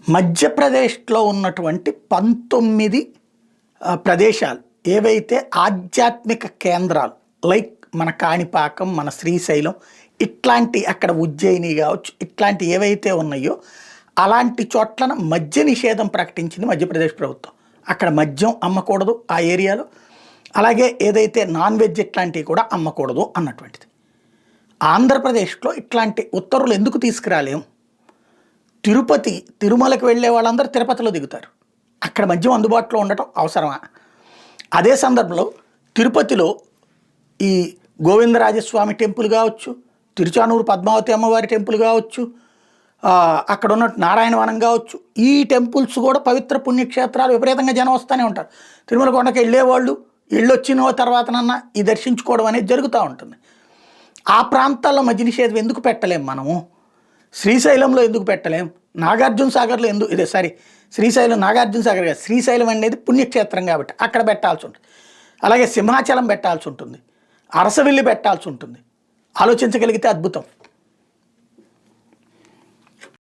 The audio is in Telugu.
మధ్యప్రదేశ్లో ఉన్నటువంటి 19 ప్రదేశాలు ఏవైతే ఆధ్యాత్మిక కేంద్రాలు లైక్ మన కాణిపాకం, మన శ్రీశైలం, ఇట్లాంటి అక్కడ ఉజ్జయిని కావచ్చు, ఇట్లాంటి ఏవైతే ఉన్నాయో అలాంటి చోట్ల మద్య నిషేధం ప్రకటించింది మధ్యప్రదేశ్ ప్రభుత్వం. అక్కడ మద్యం అమ్మకూడదు ఆ ఏరియాలో, అలాగే ఏదైతే నాన్ వెజ్ ఇట్లాంటివి కూడా అమ్మకూడదు అన్నటువంటిది. ఆంధ్రప్రదేశ్లో ఇట్లాంటి ఉత్తర్వులు ఎందుకు తీసుకురాలేము? తిరుమలకి వెళ్ళే వాళ్ళందరూ తిరుపతిలో దిగుతారు, అక్కడ మద్యం అందుబాటులో ఉండటం అవసరమా? అదే సందర్భంలో తిరుపతిలో ఈ గోవిందరాజస్వామి టెంపుల్ కావచ్చు, తిరుచానూరు పద్మావతి అమ్మవారి టెంపుల్ కావచ్చు, అక్కడ ఉన్న నారాయణవనం కావచ్చు, ఈ టెంపుల్స్ కూడా పవిత్ర పుణ్యక్షేత్రాలు, విపరీతంగా జనం వస్తూనే ఉంటారు. తిరుమల కొండకి వెళ్ళేవాళ్ళు వెళ్ళొచ్చిన తర్వాతనన్నా ఈ దర్శించుకోవడం అనేది జరుగుతూ ఉంటుంది. ఆ ప్రాంతాల్లో మద్య నిషేధం ఎందుకు పెట్టలేం మనము? శ్రీశైలంలో ఎందుకు పెట్టలేం? నాగార్జున సాగర్లో ఎందుకు శ్రీశైలం నాగార్జున సాగర్ కాదు, శ్రీశైలం అనేది పుణ్యక్షేత్రం కాబట్టి అక్కడ పెట్టాల్సి ఉంటుంది. అలాగే సింహాచలం పెట్టాల్సి ఉంటుంది, అరసవిల్లి పెట్టాల్సి ఉంటుంది. ఆలోచించగలిగితే అద్భుతం.